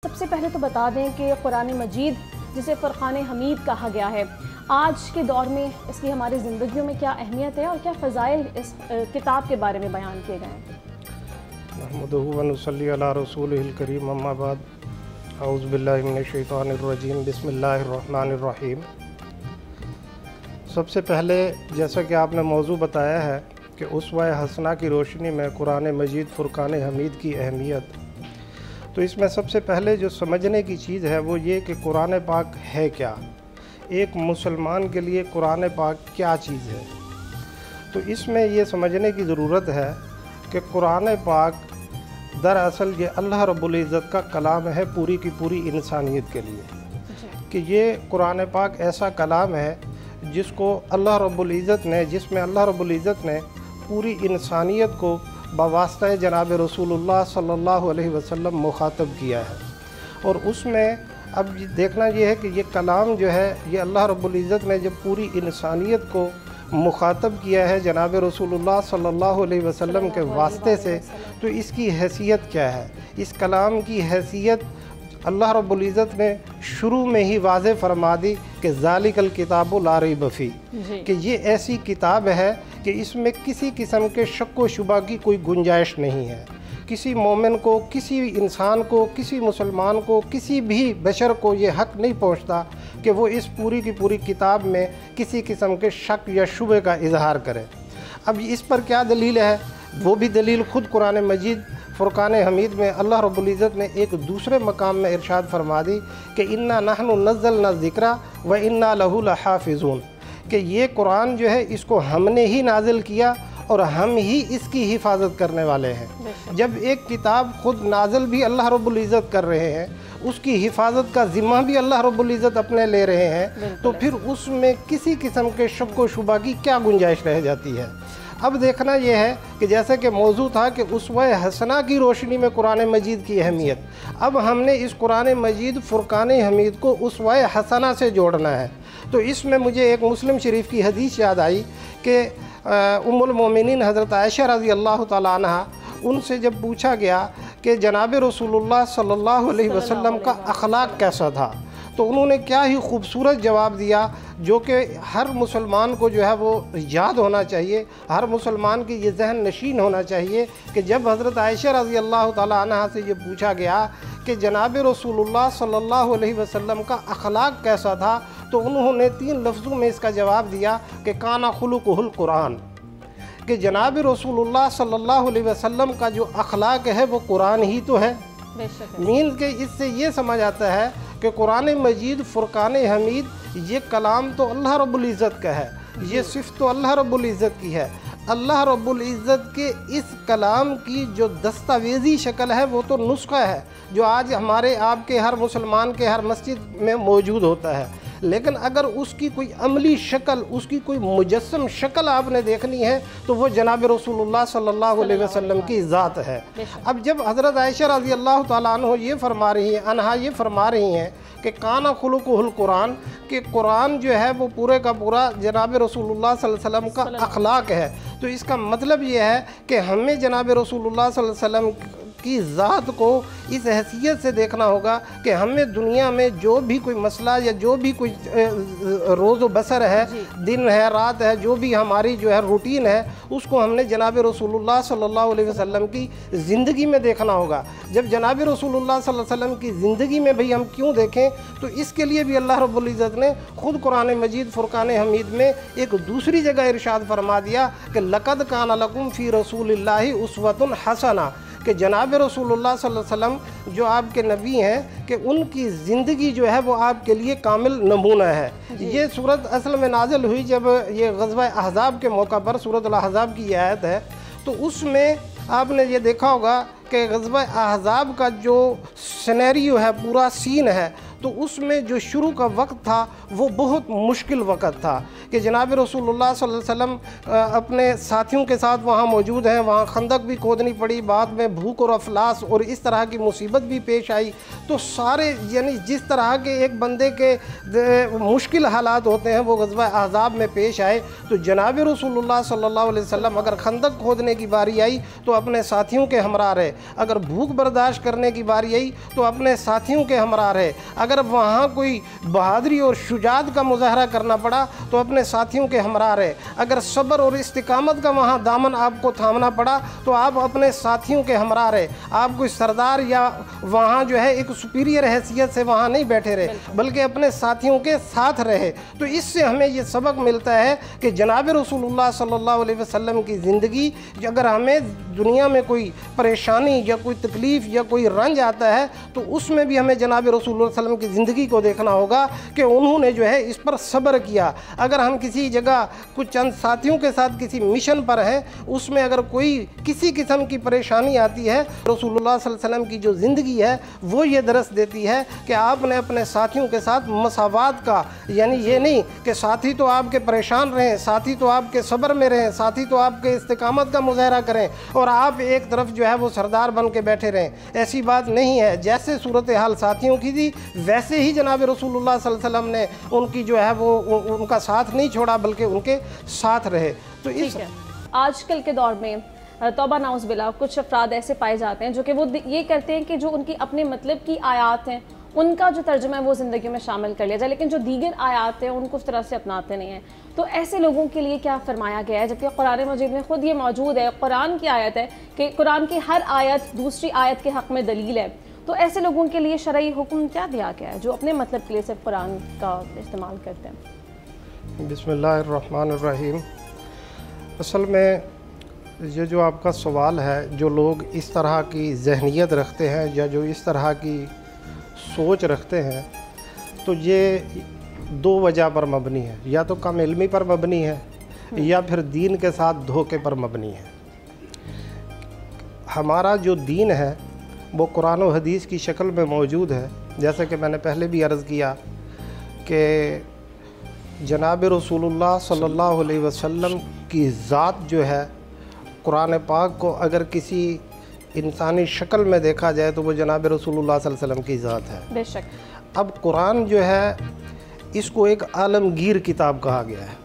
سب سے پہلے تو بتا دیں کہ قرآن مجید جسے فرقان حمید کہا گیا ہے، آج کے دور میں اس کی ہماری زندگیوں میں کیا اہمیت ہے اور کیا فضائل اس کتاب کے بارے میں بیان کیے گئے ہیں؟ نحمدہ و نصلی علی رسولہ الکریم، اما بعد، اعوذ باللہ من الشیطان الرجیم، بسم اللہ الرحمن الرحیم۔ سب سے پہلے جیسا کہ آپ نے موضوع بتایا ہے کہ اسوہ حسنہ کی روشنی میں قرآن مجید فرقان حمید کی اہمیت، تو اس میں سب سے پہلے جو سمجھنے کی چیز ہے وہ یہ کہ قرآن پاک ہے کیا، ایک مسلمان کے لیے قرآن پاک کیا چیز ہے۔ تو اس میں یہ سمجھنے کی ضرورت ہے کہ قرآن پاک دراصل یہ اللہ رب العزت کا کلام ہے پوری کی پوری انسانیت کے لیے، کہ یہ قرآن پاک ایسا کلام ہے جس کو اللہ رب العزت نے، جس میں اللہ رب العزت نے پوری انسانیت کو بواسطہ جناب رسول اللہ صلی اللہ علیہ وسلم مخاطب کیا ہے۔ اور اس میں اب دیکھنا یہ ہے کہ یہ کلام جو ہے یہ اللہ رب العزت نے جب پوری انسانیت کو مخاطب کیا ہے جناب رسول اللہ صلی اللہ علیہ وسلم کے واسطے سے، تو اس کی حیثیت کیا ہے؟ اس کلام کی حیثیت اللہ رب العزت نے شروع میں ہی واضح فرما دی کہ ذالک الکتاب لا ریب فیہ، کہ یہ ایسی کتاب ہے کہ اس میں کسی قسم کے شک و شبہ کی کوئی گنجائش نہیں ہے۔ کسی مومن کو، کسی انسان کو، کسی مسلمان کو، کسی بھی بشر کو یہ حق نہیں پہنچتا کہ وہ اس پوری کی پوری کتاب میں کسی قسم کے شک یا شبہ کا اظہار کرے۔ اب اس پر کیا دلیل ہے؟ وہ بھی دلیل خود قرآن مجید فرقان حمید میں اللہ رب العزت نے ایک دوسرے مقام میں ارشاد فرما دی کہ انا نحن نزلنا الذکر و انا لہ لحافظون، کہ یہ قرآن جو ہے اس کو ہم نے ہی نازل کیا اور ہم ہی اس کی حفاظت کرنے والے ہیں۔ جب ایک کتاب خود نازل بھی اللہ رب العزت کر رہے ہیں، اس کی حفاظت کا ذمہ بھی اللہ رب العزت اپنے لے رہے ہیں، تو پھر اس میں کسی قسم کے شک و شبہ کی کیا گنجائش رہ جاتی ہے؟ اب دیکھنا یہ ہے کہ جیسا کہ موضوع تھا کہ اسوہ حسنہ کی روشنی میں قرآن مجید کی اہمیت، اب ہم نے اس قرآن مجید فرقان حمید کو اسوہ حسنہ سے جوڑنا ہے۔ تو اس میں مجھے ایک مسلم شریف کی حدیث یاد آئی کہ ام المومنین حضرت عائشہ رضی اللہ تعالیٰ عنہ، ان سے جب پوچھا گیا کہ جناب رسول اللہ صلی اللہ علیہ وسلم کا اخلاق کیسا تھا، تو انہوں نے کیا ہی خوبصورت جواب دیا جو کہ ہر مسلمان کو جو ہے وہ یاد ہونا چاہیے، ہر مسلمان کی یہ ذہن نشین ہونا چاہیے کہ جب حضرت عائشہ رضی اللہ تعالیٰ عنہ سے یہ پوچھا گیا کہ جناب رسول اللہ صلی اللہ علیہ وسلم کا اخلاق کیسا تھا، تو انہوں نے 3 لفظوں میں اس کا جواب دیا کہ کانا خلقہ القرآن، کہ جناب رسول اللہ صلی اللہ علیہ وسلم کا جو اخلاق ہے وہ قرآن ہی تو ہے۔ مینز کہ اس سے یہ سمجھ آتا ہے کہ قرآن مجید فرقان حمید یہ کلام تو اللہ رب العزت کا ہے، یہ صفت تو اللہ رب العزت کی ہے۔ اللہ رب العزت کے اس کلام کی جو دستاویزی شکل ہے وہ تو نسخہ ہے جو آج ہمارے آپ کے ہر مسلمان کے ہر مسجد میں موجود ہوتا ہے، لیکن اگر اس کی کوئی عملی شکل، اس کی کوئی مجسم شکل آپ نے دیکھنی ہے تو وہ جناب رسول اللہ صلی اللہ علیہ وسلم کی ذات ہے۔ اب جب حضرت عائشہ رضی اللہ تعالیٰ عنہ یہ فرما رہی ہیں کہ کانا خلقہ القرآن، کہ قرآن جو ہے وہ پورے کا پورا جناب رسول اللہ صلی اللہ علیہ وسلم کا اخلاق ہے، تو اس کا مطلب یہ ہے کہ ہمیں جناب رسول اللہ صلی اللہ علیہ وسلم کی ذات کو اس حیثیت سے دیکھنا ہوگا کہ ہمیں دنیا میں جو بھی کوئی مسئلہ یا جو بھی کوئی روز و بسر ہے، دن ہے، رات ہے، جو بھی ہماری جو ہے روٹین ہے، اس کو ہم نے جناب رسول اللہ صلی اللہ علیہ وسلم کی زندگی میں دیکھنا ہوگا۔ جب جناب رسول اللہ صلی اللہ علیہ وسلم کی زندگی میں بھی ہم کیوں دیکھیں، تو اس کے لیے بھی اللہ رب العزت نے خود قرآن مجید فرقان حمید میں ایک دوسری جگہ ارشاد فرما دیا کہ لقد کان لکم فی رسول اللہ اسوۃ حسنہ، کہ جناب رسول اللہ صلی اللہ علیہ وسلم جو آپ کے نبی ہیں کہ ان کی زندگی جو ہے وہ آپ کے لیے کامل نمونہ ہے۔ یہ صورت اصل میں نازل ہوئی جب یہ غزوہ احزاب کے موقع پر، سورۃ الاحزاب کی یہ آیت ہے، تو اس میں آپ نے یہ دیکھا ہوگا کہ غزوہ احزاب کا جو سینیریو ہے، پورا سین ہے، تو اس میں جو شروع کا وقت تھا وہ بہت مشکل وقت تھا کہ جناب رسول اللہ صلی اللہ علیہ وسلم اپنے ساتھیوں کے ساتھ وہاں موجود ہیں، وہاں خندق بھی کھودنی پڑی، بعد میں بھوک اور افلاس اور اس طرح کی مصیبت بھی پیش آئی۔ تو سارے یعنی جس طرح کے ایک بندے کے مشکل حالات ہوتے ہیں وہ غزوہ احزاب میں پیش آئے۔ تو جناب رسول اللہ صلی اللہ علیہ وسلم اگر خندق کھودنے کی باری آئی تو اپنے ساتھیوں کے ہمراہ رہے، اگر بھوک برداشت کرنے کی باری آئی تو اپنے ساتھیوں کے ہمراہ رہے، اگر وہاں کوئی بہادری اور شجاعت کا مظاہرہ کرنا پڑا تو اپنے ساتھیوں کے ہمراہ رہے، اگر صبر اور استقامت کا وہاں دامن آپ کو تھامنا پڑا تو آپ اپنے ساتھیوں کے ہمراہ رہے۔ آپ کوئی سردار یا وہاں جو ہے ایک سپیریئر حیثیت سے وہاں نہیں بیٹھے رہے بلکہ اپنے ساتھیوں کے ساتھ رہے۔ تو اس سے ہمیں یہ سبق ملتا ہے کہ جناب رسول اللہ صلی اللہ علیہ وسلم کی زندگی، اگر ہمیں دنیا میں کوئی پریشانی یا کوئی تکلیف یا کوئی رنج آتا ہے تو اس میں بھی ہمیں جناب رسول اللہ صلی اللہ علیہ وسلم کی زندگی کو دیکھنا ہوگا کہ انہوں نے جو ہے اس پر صبر کیا۔ اگر ہم کسی جگہ کچھ چند ساتھیوں کے ساتھ کسی مشن پر ہیں، اس میں اگر کوئی کسی قسم کی پریشانی آتی ہے، رسول اللہ صلی اللہ علیہ وسلم کی جو زندگی ہے وہ یہ درس دیتی ہے کہ آپ نے اپنے ساتھیوں کے ساتھ مساوات کا، یعنی یہ نہیں کہ ساتھی تو آپ کے پریشان رہیں، ساتھی تو آپ کے صبر میں رہیں، ساتھی تو آپ کے استقامت کا مظاہرہ کریں اور آپ ایک طرف جو ہے وہ سردار بن کے بیٹھے رہیں۔ ایسی بات نہیں ہے۔ جیسے صورتحال ساتھیوں کی تھی ویسے ہی جناب رسول اللہ صلی اللہ علیہ وسلم نے ان کی جو ہے وہ ان کا ساتھ نہیں چھوڑا بلکہ ان کے ساتھ رہے۔ تو اس آج کل کے دور میں توبہ نعوذ باللہ کچھ افراد ایسے پائے جاتے ہیں جو کہ وہ یہ کرتے ہیں کہ جو ان کی اپنے مطلب کی آیات ہیں ان کا جو ترجمہ ہے وہ زندگی میں شامل کر لیا جائے، لیکن جو دیگر آیات ہیں ان کو اس طرح سے اپناتے نہیں ہیں۔ تو ایسے لوگوں کے لیے کیا فرمایا گیا ہے؟ جبکہ قرآن مجید میں خود یہ موجود ہے، قرآن کی آیت ہے کہ قرآن کی ہر آیت دوسری آیت کے حق میں دلیل ہے۔ تو ایسے لوگوں کے لیے شرعی حکم کیا دیا گیا ہے جو اپنے مطلب کے لیے صرف قرآن کا استعمال کرتے ہیں؟ بسم اللہ الرحمن الرحیم۔ اصل میں یہ جو آپ کا سوال ہے، جو لوگ اس طرح کی ذہنیت رکھتے ہیں یا جو اس طرح کی سوچ رکھتے ہیں تو یہ دو وجہ پر مبنی ہے، یا تو کم علمی پر مبنی ہے یا پھر دین کے ساتھ دھوکے پر مبنی ہے۔ ہمارا جو دین ہے وہ قرآن و حدیث کی شکل میں موجود ہے، جیسے کہ میں نے پہلے بھی عرض کیا کہ جناب رسول اللہ صلی اللہ علیہ وسلم کی ذات جو ہے قرآن پاک کو اگر کسی انسانی شکل میں دیکھا جائے تو وہ جناب رسول اللہ صلی اللہ علیہ وسلم کی ذات ہے۔ بے شک۔ اب قرآن جو ہے اس کو ایک عالمگیر کتاب کہا گیا ہے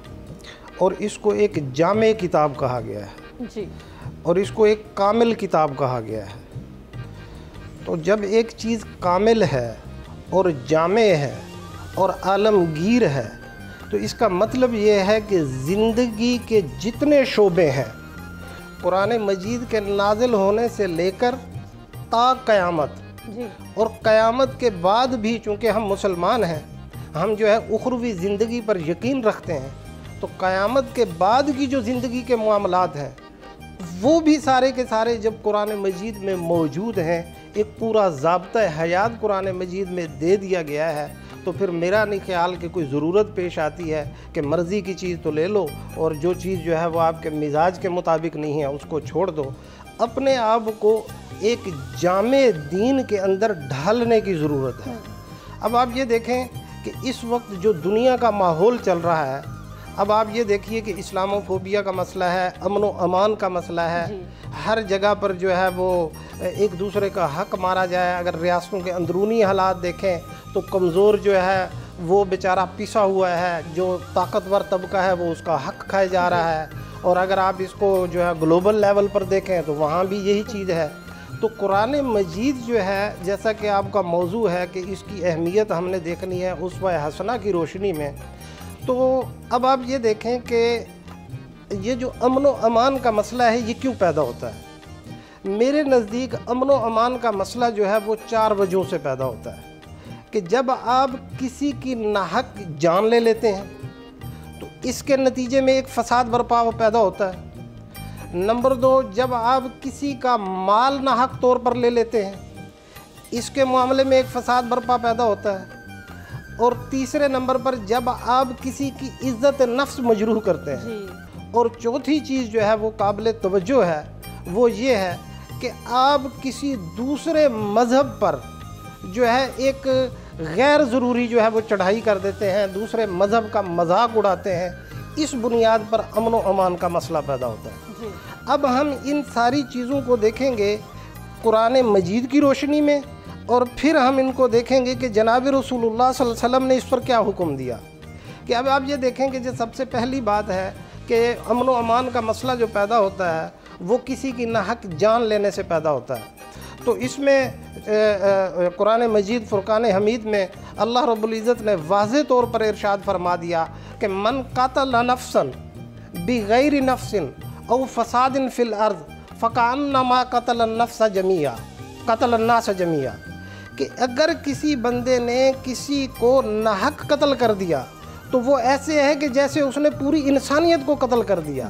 اور اس کو ایک جامع کتاب کہا گیا ہے جی، اور اس کو ایک کامل کتاب کہا گیا ہے۔ تو جب ایک چیز کامل ہے اور جامع ہے اور عالمگیر ہے تو اس کا مطلب یہ ہے کہ زندگی کے جتنے شعبے ہیں قرآن مجید کے نازل ہونے سے لے کر تا قیامت جی، اور قیامت کے بعد بھی، چونکہ ہم مسلمان ہیں، ہم جو ہے اخروی زندگی پر یقین رکھتے ہیں، تو قیامت کے بعد کی جو زندگی کے معاملات ہیں وہ بھی سارے کے سارے جب قرآن مجید میں موجود ہیں، ایک پورا ضابطہ حیات قرآن مجید میں دے دیا گیا ہے، تو پھر میرا نہیں خیال کہ کوئی ضرورت پیش آتی ہے کہ مرضی کی چیز تو لے لو اور جو چیز جو ہے وہ آپ کے مزاج کے مطابق نہیں ہے اس کو چھوڑ دو۔ اپنے آپ کو ایک جامع دین کے اندر ڈھالنے کی ضرورت ہے۔ اب آپ یہ دیکھیں کہ اس وقت جو دنیا کا ماحول چل رہا ہے، اب آپ یہ دیکھیے کہ اسلامو فوبیا کا مسئلہ ہے، امن و امان کا مسئلہ ہے، ہر جگہ پر جو ہے وہ ایک دوسرے کا حق مارا جائے۔ اگر ریاستوں کے اندرونی حالات دیکھیں تو کمزور جو ہے وہ بیچارہ پیسا ہوا ہے، جو طاقتور طبقہ ہے وہ اس کا حق کھائے جا رہا ہے، اور اگر آپ اس کو جو ہے گلوبل لیول پر دیکھیں تو وہاں بھی یہی چیز ہے۔ تو قرآن مجید جو ہے، جیسا کہ آپ کا موضوع ہے کہ اس کی اہمیت ہم نے دیکھنی ہے اسوہ حسنہ کی روشنی میں، تو اب آپ یہ دیکھیں کہ یہ جو امن و امان کا مسئلہ ہے یہ کیوں پیدا ہوتا ہے؟ میرے نزدیک امن و امان کا مسئلہ جو ہے وہ 4 وجہوں سے پیدا ہوتا ہے کہ جب آپ کسی کی ناحق جان لے لیتے ہیں تو اس کے نتیجے میں ایک فساد برپا پیدا ہوتا ہے۔ نمبر 2، جب آپ کسی کا مال ناحق طور پر لے لیتے ہیں، اس کے معاملے میں ایک فساد برپا پیدا ہوتا ہے۔ اور تیسرے نمبر پر جب آپ کسی کی عزت نفس مجروح کرتے ہیں۔ اور چوتھی چیز جو ہے وہ قابل توجہ ہے، وہ یہ ہے کہ آپ کسی دوسرے مذہب پر جو ہے ایک غیر ضروری جو ہے وہ چڑھائی کر دیتے ہیں، دوسرے مذہب کا مذاق اڑاتے ہیں، اس بنیاد پر امن و امان کا مسئلہ پیدا ہوتا ہے۔ اب ہم ان ساری چیزوں کو دیکھیں گے قرآن مجید کی روشنی میں، اور پھر ہم ان کو دیکھیں گے کہ جناب رسول اللہ صلی اللہ علیہ وسلم نے اس پر کیا حکم دیا۔ کہ اب آپ یہ دیکھیں کہ جو سب سے پہلی بات ہے کہ امن و امان کا مسئلہ جو پیدا ہوتا ہے وہ کسی کی ناحق جان لینے سے پیدا ہوتا ہے۔ تو اس میں قرآن مجید فرقان حمید میں اللہ رب العزت نے واضح طور پر ارشاد فرما دیا کہ من قتل نفسا بغیر نفس او فساد فی الارض فکأنما قتل النفس جميعا قتل الناس جميعا، کہ اگر کسی بندے نے کسی کو ناحق قتل کر دیا تو وہ ایسے ہے کہ جیسے اس نے پوری انسانیت کو قتل کر دیا۔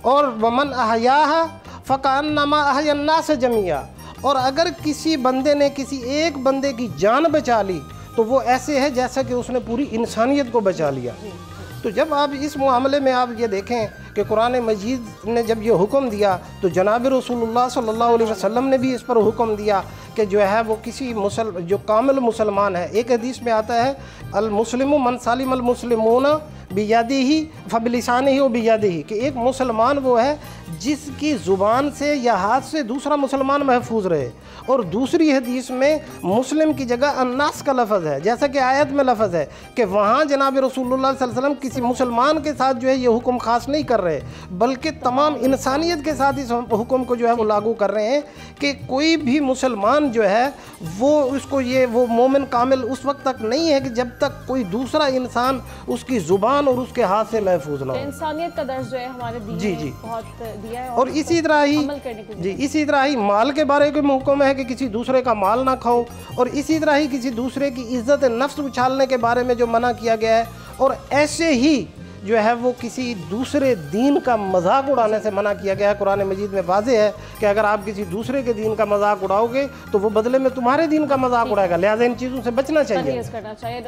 اور ومن احیاھا فکأنما احیا الناس جميعا، اور اگر کسی بندے نے کسی ایک بندے کی جان بچا لی تو وہ ایسے ہے جیسا کہ اس نے پوری انسانیت کو بچا لیا۔ تو جب آپ اس معاملے میں آپ یہ دیکھیں کہ قرآن مجید نے جب یہ حکم دیا تو جناب رسول اللہ صلی اللہ علیہ وسلم نے بھی اس پر حکم دیا کہ جو ہے وہ کسی جو کامل مسلمان ہے، ایک حدیث میں آتا ہے المسلم من سالم المسلمون بیدہ فبلسانہ و بیدہ، کہ ایک مسلمان وہ ہے جس کی زبان سے یا ہاتھ سے دوسرا مسلمان محفوظ رہے۔ اور دوسری حدیث میں مسلم کی جگہ الناس کا لفظ ہے، جیسا کہ آیت میں لفظ ہے کہ وہاں جناب رسول اللہ صلی اللہ علیہ وسلم کسی مسلمان کے ساتھ جو ہے یہ حکم خاص نہیں کر رہے، بلکہ تمام انسانیت کے ساتھ اس حکم کو جو ہے وہ لاگو کر رہے ہیں کہ کوئی بھی مسلمان جو ہے وہ اس کو وہ مومن کامل اس وقت تک نہیں ہے کہ جب تک کوئی دوسرا انسان اس کی زبان اور اس کے ہاتھ سے محفوظ نہ ہو۔ انسانیت کا درس جو ہے ہمارے دین نے بہت دیا ہے، اور اسی طرح ہی مال کے بارے میں حکم ہے کہ کسی دوسرے کا مال نہ کھاؤ، اور اسی طرح ہی کسی دوسرے کی عزت نفس اچھالنے کے بارے میں جو منع کیا گیا ہے، اور ایسے ہی جو ہے وہ کسی دوسرے دین کا مذاق اڑانے سے منع کیا گیا ہے۔ قرآن مجید میں واضح ہے کہ اگر آپ کسی دوسرے کے دین کا مذاق اڑاؤ گے تو وہ بدلے میں تمہارے دین کا مذاق اڑائے گا، لہٰذا ان چیزوں سے بچنا چاہیے۔